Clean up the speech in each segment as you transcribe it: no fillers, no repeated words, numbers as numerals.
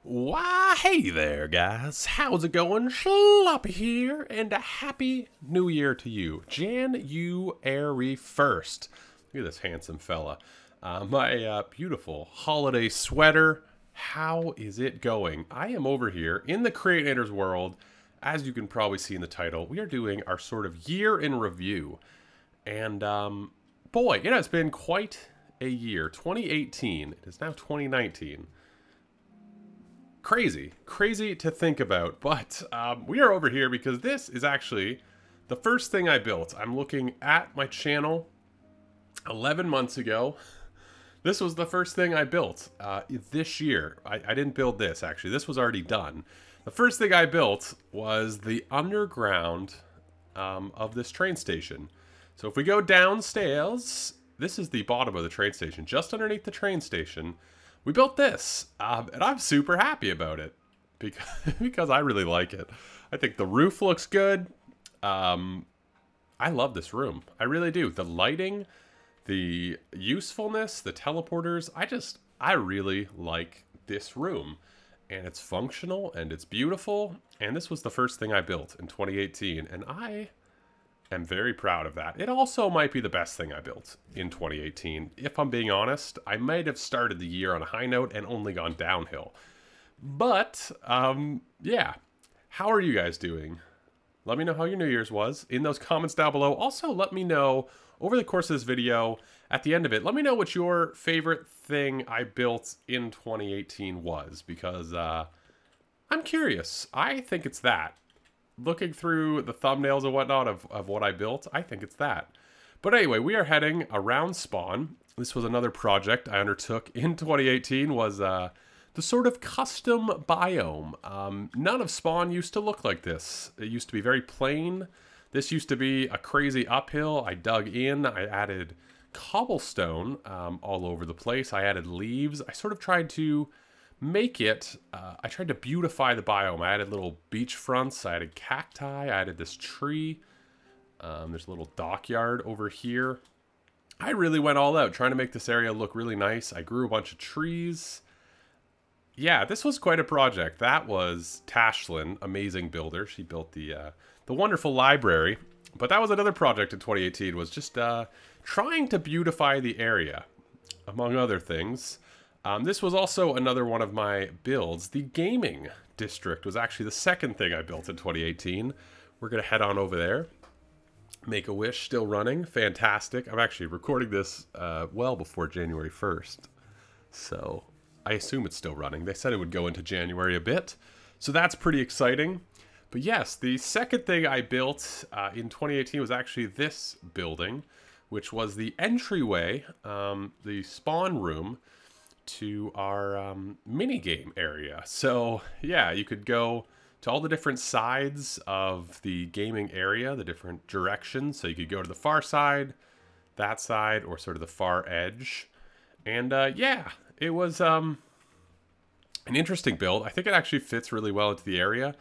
Why, hey there, guys. How's it going? Sloppy here, and a happy new year to you. January 1st. Look at this handsome fella. My beautiful holiday sweater. How is it going? I am over here in the Creativerse world. As you can probably see in the title, we are doing our sort of year in review. And, boy, it has been quite a year. 2018. It is now 2019. Crazy to think about, but we are over here because this is actually the first thing I built. I'm looking at my channel 11 months ago. This was the first thing I built this year. I didn't build this, actually. This was already done. The first thing I built was the underground of this train station. So if we go downstairs, this is the bottom of the train station. Just underneath the train station, we built this, and I'm super happy about it because I really like it. I think the roof looks good. I love this room. I really do. The lighting, the usefulness, the teleporters. I really like this room. And it's functional, and it's beautiful. And this was the first thing I built in 2018, and I am very proud of that. It also might be the best thing I built in 2018. If I'm being honest, I might have started the year on a high note and only gone downhill. But, yeah. How are you guys doing? Let me know how your New Year's was in those comments down below. Also, let me know, over the course of this video, at the end of it, let me know what your favorite thing I built in 2018 was. Because, I'm curious. I think it's that. Looking through the thumbnails and whatnot of what I built, I think it's that. But anyway, we are heading around Spawn. This was another project I undertook in 2018, was the sort of custom biome. None of Spawn used to look like this. It used to be very plain. This used to be a crazy uphill. I dug in, I added cobblestone all over the place. I added leaves. I sort of tried to make it, I tried to beautify the biome. I added little beach fronts, I added cacti, I added this tree. There's a little dockyard over here. I really went all out trying to make this area look really nice. I grew a bunch of trees. Yeah, this was quite a project. That was Tashlyn, amazing builder. She built the wonderful library. But that was another project in 2018, was just trying to beautify the area, among other things. This was also another one of my builds. The gaming district was actually the second thing I built in 2018. We're going to head on over there. Make-A-Wish still running. Fantastic. I'm actually recording this well before January 1st. So I assume it's still running. They said it would go into January a bit. So that's pretty exciting. But yes, the second thing I built in 2018 was actually this building, which was the entryway, the spawn room, to our mini-game area. So yeah, you could go to all the different sides of the gaming area, the different directions. So you could go to the far side, that side, or sort of the far edge. And yeah, it was an interesting build. I think it actually fits really well into the area.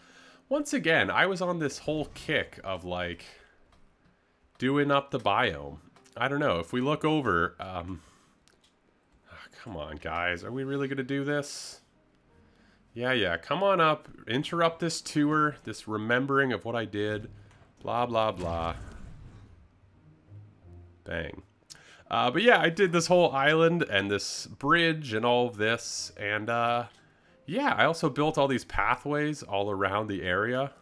Once again, I was on this whole kick of like doing up the biome. I don't know, if we look over, come on, guys. Are we really going to do this? Yeah. Come on up. Interrupt this tour. This remembering of what I did. Blah, blah, blah. Bang. But yeah, I did this whole island and this bridge and all of this. And yeah, I also built all these pathways all around the area.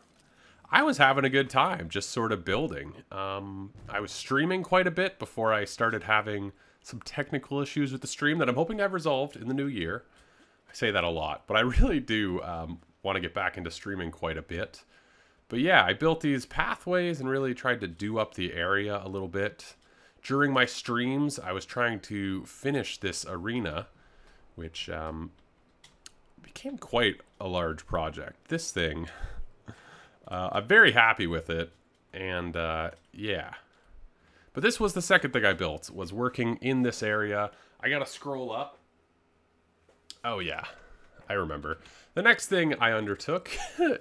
I was having a good time just sort of building. I was streaming quite a bit before I started having some technical issues with the stream that I'm hoping to have resolved in the new year. I say that a lot, but I really do want to get back into streaming quite a bit. But yeah, I built these pathways and really tried to do up the area a little bit. During my streams, I was trying to finish this arena, which became quite a large project. This thing, I'm very happy with it, and yeah. But this was the second thing I built, was working in this area. I gotta scroll up. Oh yeah, I remember. The next thing I undertook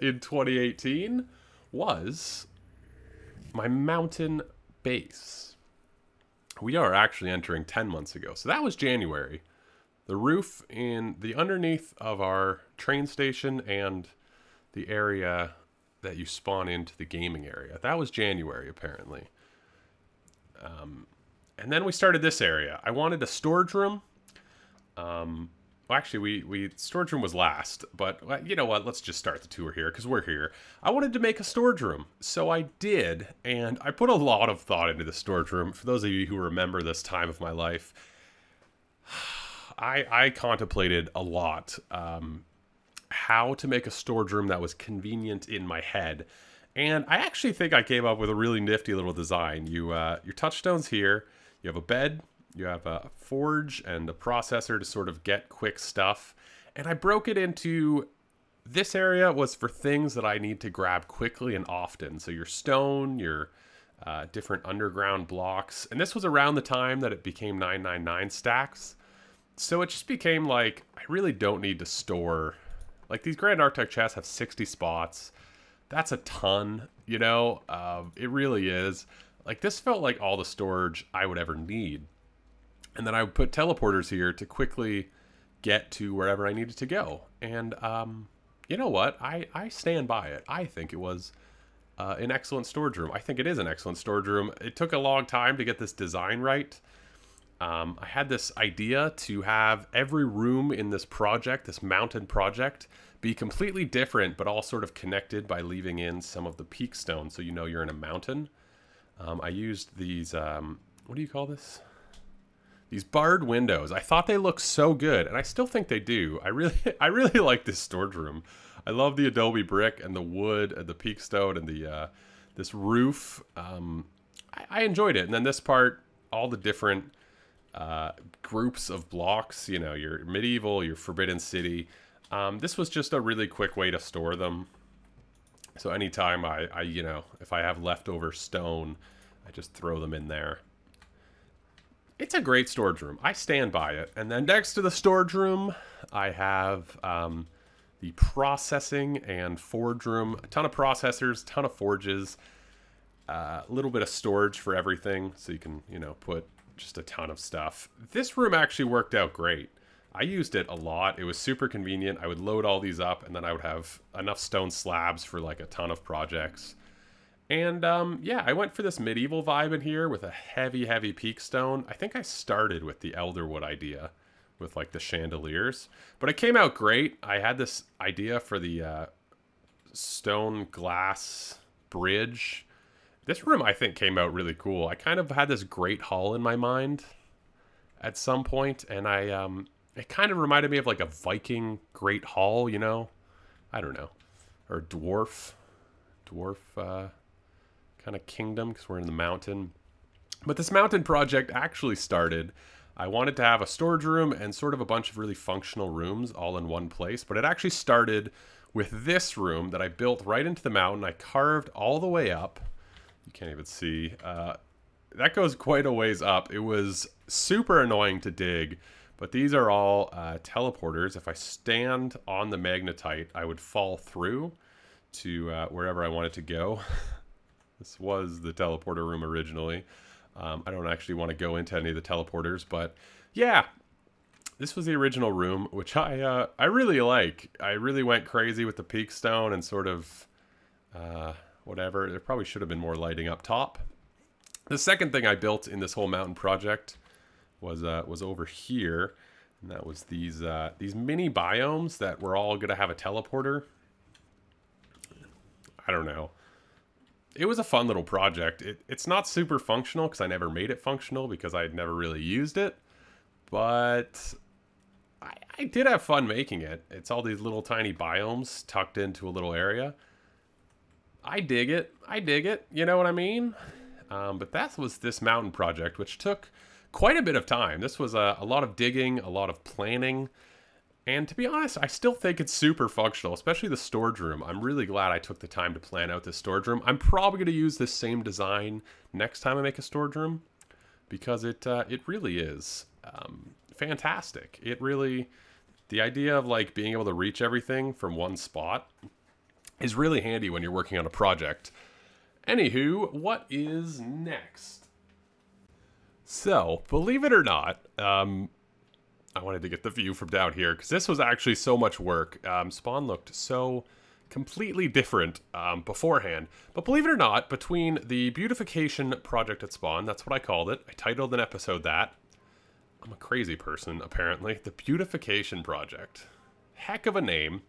in 2018 was my mountain base. We are actually entering 10 months ago. So that was January. the roof in the underneath of our train station and the area that you spawn into the gaming area. That was January, apparently. And then we started this area. I wanted a storage room. Well, actually, storage room was last, but you know what? Let's just start the tour here because we're here. I wanted to make a storage room, so I did, and I put a lot of thought into the storage room. For those of you who remember this time of my life, I contemplated a lot how to make a storage room that was convenient in my head, and I actually think I came up with a really nifty little design. Your touchstone's here. You have a bed. You have a forge and a processor to sort of get quick stuff. And I broke it into, this area was for things that I need to grab quickly and often. So your stone, your different underground blocks. And this was around the time that it became 999 stacks. So it just became like, I really don't need to store, like these Grand Architect chests have 60 spots. That's a ton, you know, it really is. Like this felt like all the storage I would ever need. And then I would put teleporters here to quickly get to wherever I needed to go. And you know what? I stand by it. I think it was an excellent storage room. I think it is an excellent storage room. It took a long time to get this design right. I had this idea to have every room in this project, this mountain project, be completely different, but all sort of connected by leaving in some of the peak stone so you know you're in a mountain. I used these, what do you call this? These barred windows. I thought they looked so good, and I still think they do. I really like this storage room. I love the adobe brick and the wood and the peak stone and the this roof. I enjoyed it. And then this part, all the different groups of blocks. You know, your medieval, your Forbidden City. This was just a really quick way to store them. So anytime I you know, if I have leftover stone, I just throw them in there. It's a great storage room. I stand by it. And then next to the storage room, I have the processing and forge room. A ton of processors, a ton of forges, a little bit of storage for everything. So you can, you know, put just a ton of stuff. This room actually worked out great. I used it a lot. It was super convenient. I would load all these up and then I would have enough stone slabs for like a ton of projects. And yeah, I went for this medieval vibe in here with a heavy peak stone. I think I started with the elderwood idea with like the chandeliers, but it came out great. I had this idea for the stone glass bridge. This room I think came out really cool. I kind of had this great hall in my mind at some point, and it kind of reminded me of like a Viking great hall, you know? I don't know. Or dwarf kind of kingdom, because we're in the mountain. But this mountain project actually started, I wanted to have a storage room and sort of a bunch of really functional rooms all in one place, but it actually started with this room that I built right into the mountain. I carved all the way up. You can't even see. That goes quite a ways up. It was super annoying to dig, but these are all teleporters. If I stand on the magnetite, I would fall through to wherever I wanted to go. This was the teleporter room originally. I don't actually want to go into any of the teleporters, but yeah, this was the original room, which I really like. I really went crazy with the peak stone and sort of whatever. There probably should have been more lighting up top. The second thing I built in this whole mountain project was over here, and that was these mini biomes that were all gonna have a teleporter. I don't know. It was a fun little project. It's not super functional because I never made it functional because I had never really used it. But I did have fun making it. It's all these little tiny biomes tucked into a little area. I dig it. I dig it. You know what I mean? But that was this mountain project, which took quite a bit of time. This was a lot of digging, a lot of planning. And to be honest, I still think it's super functional, especially the storage room. I'm really glad I took the time to plan out this storage room. I'm probably going to use this same design next time I make a storage room because it really is fantastic. It really, the idea of like being able to reach everything from one spot is really handy when you're working on a project. Anywho, what is next? So, believe it or not, I wanted to get the view from down here because this was actually so much work. Spawn looked so completely different beforehand. But believe it or not, between the beautification project at Spawn, that's what I called it. I titled an episode that. I'm a crazy person, apparently. The beautification project. Heck of a name.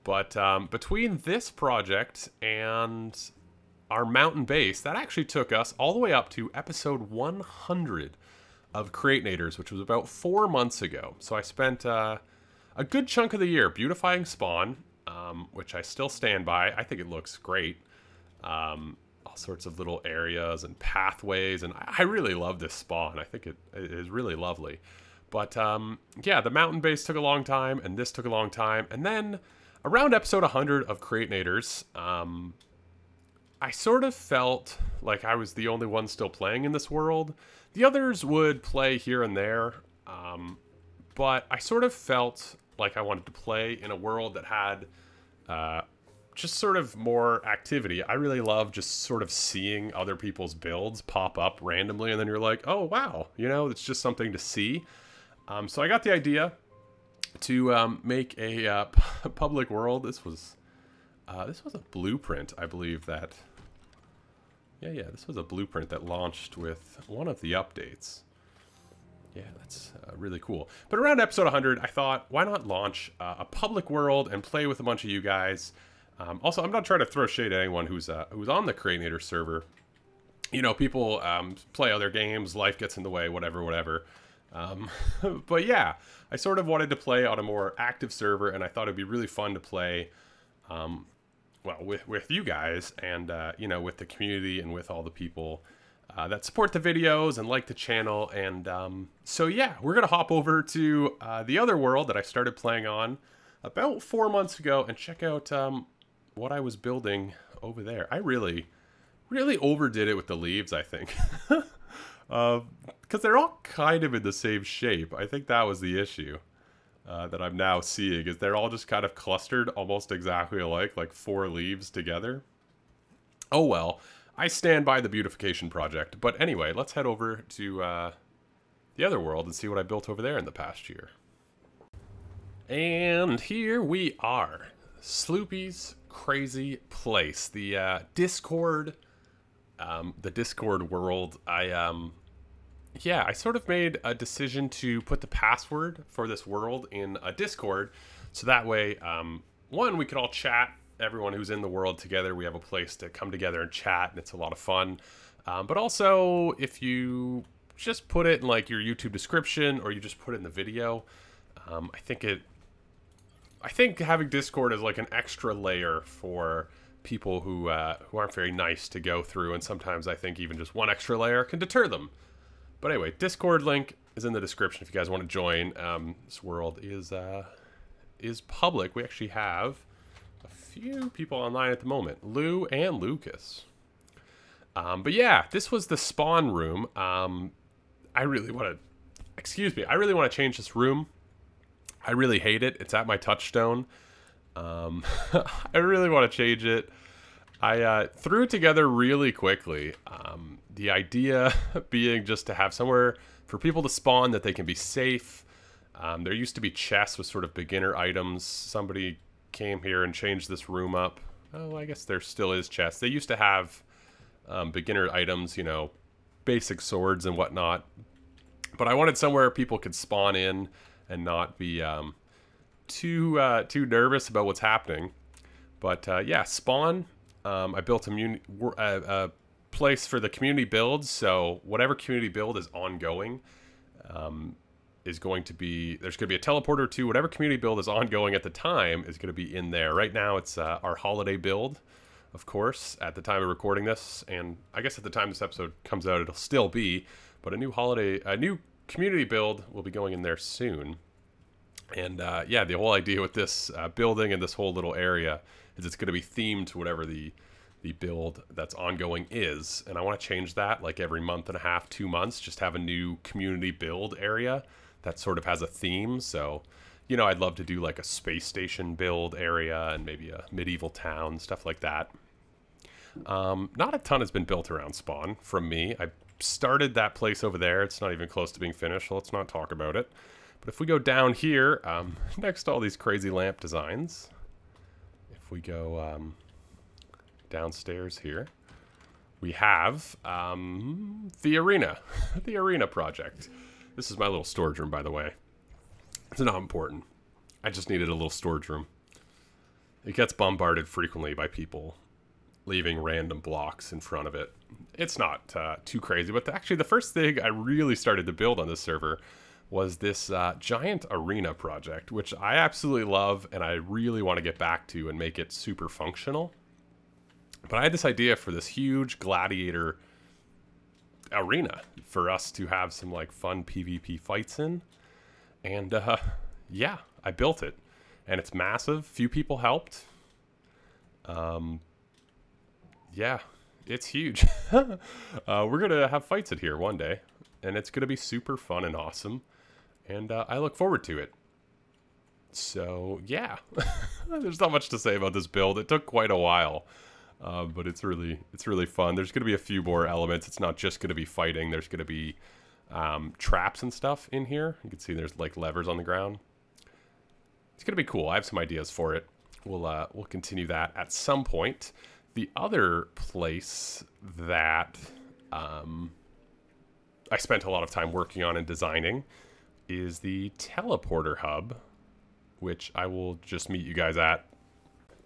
But between this project and our mountain base, that actually took us all the way up to episode 100 of Creativerse, which was about 4 months ago. So I spent a good chunk of the year beautifying Spawn, which I still stand by. I think it looks great. All sorts of little areas and pathways, and I really love this Spawn. I think it is really lovely. But yeah, the mountain base took a long time, and this took a long time. And then around episode 100 of Creativerse, I sort of felt like I was the only one still playing in this world. The others would play here and there, but I sort of felt like I wanted to play in a world that had just sort of more activity. I really love just sort of seeing other people's builds pop up randomly, and then you're like, oh wow, you know, it's just something to see. So I got the idea to make a public world. This was a blueprint, I believe that. Yeah, this was a blueprint that launched with one of the updates. Yeah, that's really cool. But around episode 100, I thought, why not launch a public world and play with a bunch of you guys? Also, I'm not trying to throw shade at anyone who's on the Creativerse server. You know, people play other games, life gets in the way, whatever. But yeah, I sort of wanted to play on a more active server, and I thought it'd be really fun to play well, with you guys and, you know, with the community and with all the people that support the videos and like the channel. And so, yeah, we're going to hop over to the other world that I started playing on about 4 months ago and check out what I was building over there. I really overdid it with the leaves, I think. Because they're all kind of in the same shape. I think that was the issue. That I'm now seeing is they're all just kind of clustered almost exactly alike, like 4 leaves together. Oh well, I stand by the beautification project. But anyway, let's head over to the other world and see what I built over there in the past year. And here we are, Sloopy's crazy place, the Discord world. Yeah, I sort of made a decision to put the password for this world in a Discord, so that way, one, we could all chat, everyone who's in the world together. We have a place to come together and chat, and it's a lot of fun. But also, if you just put it in like your YouTube description, or you just put it in the video, I think having Discord is like an extra layer for people who aren't very nice to go through, and sometimes I think even just one extra layer can deter them. But anyway, Discord link is in the description if you guys want to join. This world is public. We actually have a few people online at the moment, Lou and Lucas. But yeah, this was the spawn room. I really want to change this room. I really hate it. It's at my touchstone. I really want to change it. I threw it together really quickly. The idea being just to have somewhere for people to spawn that they can be safe. There used to be chests with sort of beginner items. Somebody came here and changed this room up. Oh, I guess there still is chests. They used to have beginner items, you know, basic swords and whatnot. But I wanted somewhere people could spawn in and not be too nervous about what's happening. But yeah, spawn. I built a place for the community builds, so whatever community build is ongoing is going to be, there's going to be a teleporter to whatever community build is ongoing at the time is going to be in there. Right now it's our holiday build, of course, at the time of recording this, and I guess at the time this episode comes out it'll still be, but a new community build will be going in there soon. And yeah, the whole idea with this building and this whole little area is it's going to be themed to whatever the build that's ongoing is. And I want to change that like every month and a half, 2 months, just have a new community build area that sort of has a theme. So, you know, I'd love to do like a space station build area and maybe a medieval town, stuff like that. Not a ton has been built around Spawn from me. I started that place over there. It's not even close to being finished, so let's not talk about it. But if we go down here, next to all these crazy lamp designs, if we go downstairs here, we have the arena, the arena project. This is my little storage room, by the way. It's not important. I just needed a little storage room. It gets bombarded frequently by people leaving random blocks in front of it. It's not too crazy, but actually the first thing I really started to build on this server was this giant arena project, which I absolutely love and I really want to get back to and make it super functional. But I had this idea for this huge gladiator arena for us to have some like fun PvP fights in. And yeah, I built it. And it's massive. Few people helped. Yeah, it's huge. We're going to have fights in here one day. And it's going to be super fun and awesome. And I look forward to it. So, yeah. There's not much to say about this build. It took quite a while. But it's really fun. There's going to be a few more elements. It's not just going to be fighting. There's going to be traps and stuff in here. You can see there's like levers on the ground. It's going to be cool. I have some ideas for it. We'll continue that at some point. The other place that I spent a lot of time working on and designing is the teleporter hub, which I will just meet you guys at.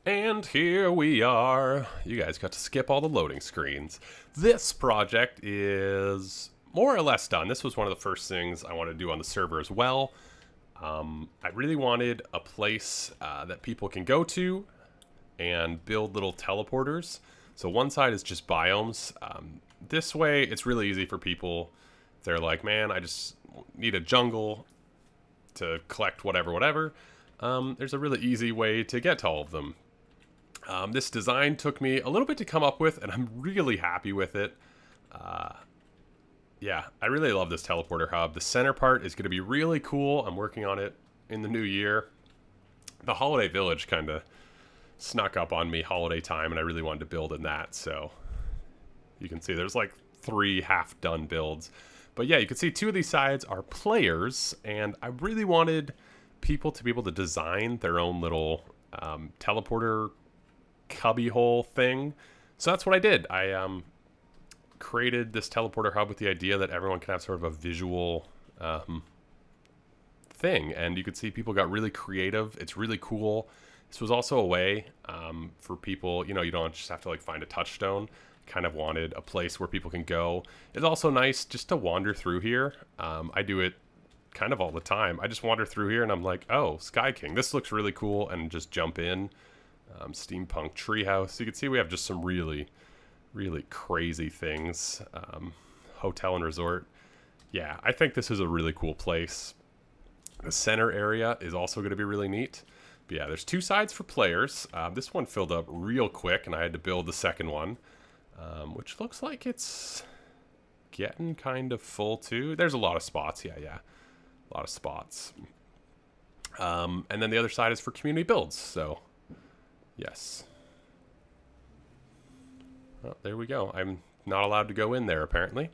And here we are. You guys got to skip all the loading screens. This project is more or less done. This was one of the first things I wanted to do on the server as well. I really wanted a place that people can go to and build little teleporters. So one side is just biomes. This way, it's really easy for people. They're like, man, I just need a jungle to collect whatever. There's a really easy way to get to all of them. This design took me a little bit to come up with, and I'm really happy with it. Yeah, I really love this teleporter hub. The center part is going to be really cool. I'm working on it in the new year. The holiday village kind of snuck up on me holiday time, and I really wanted to build in that. So you can see there's like 3 half-done builds. But yeah, you can see 2 of these sides are players, and I really wanted people to be able to design their own little teleporter cubbyhole thing. So that's what I did. I created this teleporter hub with the idea that everyone can have sort of a visual thing. And you could see people got really creative. It's really cool. This was also a way for people, you know, you don't just have to like find a touchstone. Kind of wanted a place where people can go. It's also nice just to wander through here. I do it kind of all the time. I just wander through here and I'm like, oh, Sky King, this looks really cool, and just jump in. Steampunk treehouse. You can see we have just some really crazy things. Hotel and resort. Yeah, I think this is a really cool place. The center area is also going to be really neat. But yeah, there's 2 sides for players. This one filled up real quick, and I had to build the second one, which looks like it's getting kind of full too. There's a lot of spots. Yeah, a lot of spots. And then the other side is for community builds. So yes. Well, there we go. I'm not allowed to go in there, apparently.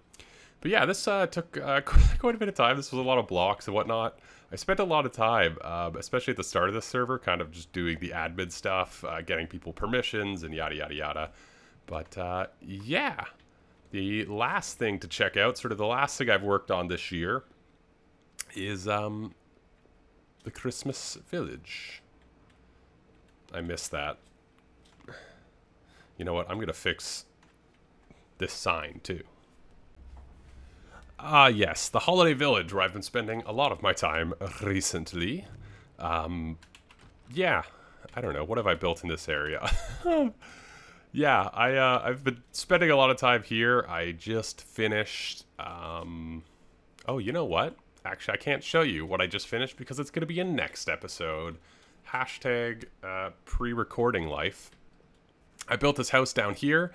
But yeah, this took quite a bit of time. This was a lot of blocks and whatnot. I spent a lot of time, especially at the start of this server, kind of just doing the admin stuff, getting people permissions and yada, yada, yada. But yeah, the last thing to check out, sort of the last thing I've worked on this year, is the Christmas village. I missed that. You know what? I'm going to fix this sign, too. Yes, the holiday village, where I've been spending a lot of my time recently. Yeah, I don't know. What have I built in this area? Yeah, I've been spending a lot of time here. I just finished... Oh, you know what? Actually, I can't show you what I just finished because it's going to be in next episode. Hashtag pre-recording life. I built this house down here.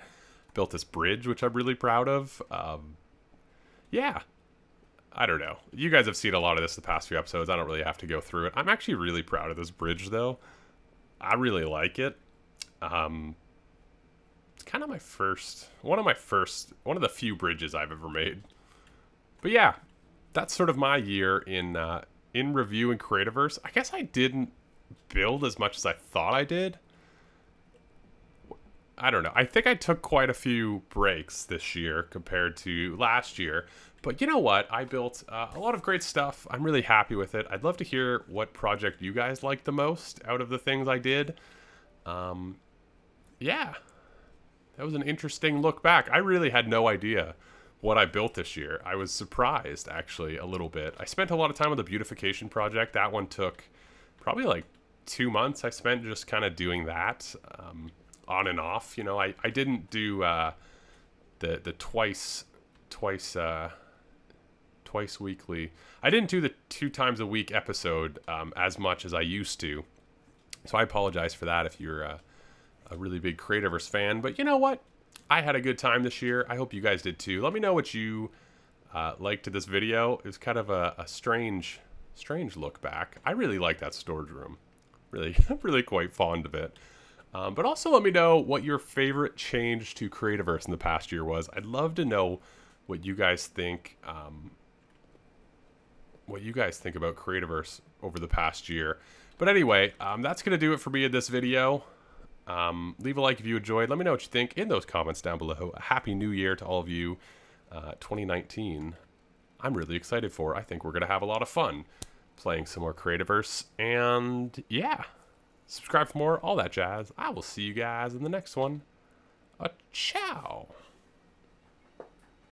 Built this bridge, which I'm really proud of. Yeah. I don't know. You guys have seen a lot of this the past few episodes. I don't really have to go through it. I'm actually really proud of this bridge, though. I really like it. It's kind of my first... one of the few bridges I've ever made. But yeah, that's sort of my year in in review in Creativerse, I guess I didn't build as much as I thought I did. I don't know. I think I took quite a few breaks this year compared to last year. But you know what? I built a lot of great stuff. I'm really happy with it. I'd love to hear what project you guys liked the most out of the things I did. Yeah. That was an interesting look back. I really had no idea what I built this year. I was surprised, actually, a little bit. I spent a lot of time on the beautification project. That one took probably like 2 months. I spent just kind of doing that on and off. You know, I didn't do the twice weekly. I didn't do the 2 times a week episode as much as I used to. So I apologize for that if you're a really big Creativerse fan. But you know what? I had a good time this year. I hope you guys did too. Let me know what you liked to this video. It was kind of a strange look back. I really like that storage room. Really, really quite fond of it. But also let me know what your favorite change to Creativerse in the past year was. I'd love to know what you guys think. What you guys think about Creativerse over the past year. But anyway, that's gonna do it for me in this video. Leave a like if you enjoyed. Let me know what you think in those comments down below. A happy new year to all of you. 2019 I'm really excited for. I think we're gonna have a lot of fun playing some more Creativerse. And yeah, subscribe for more, all that jazz. I will see you guys in the next one. Ciao.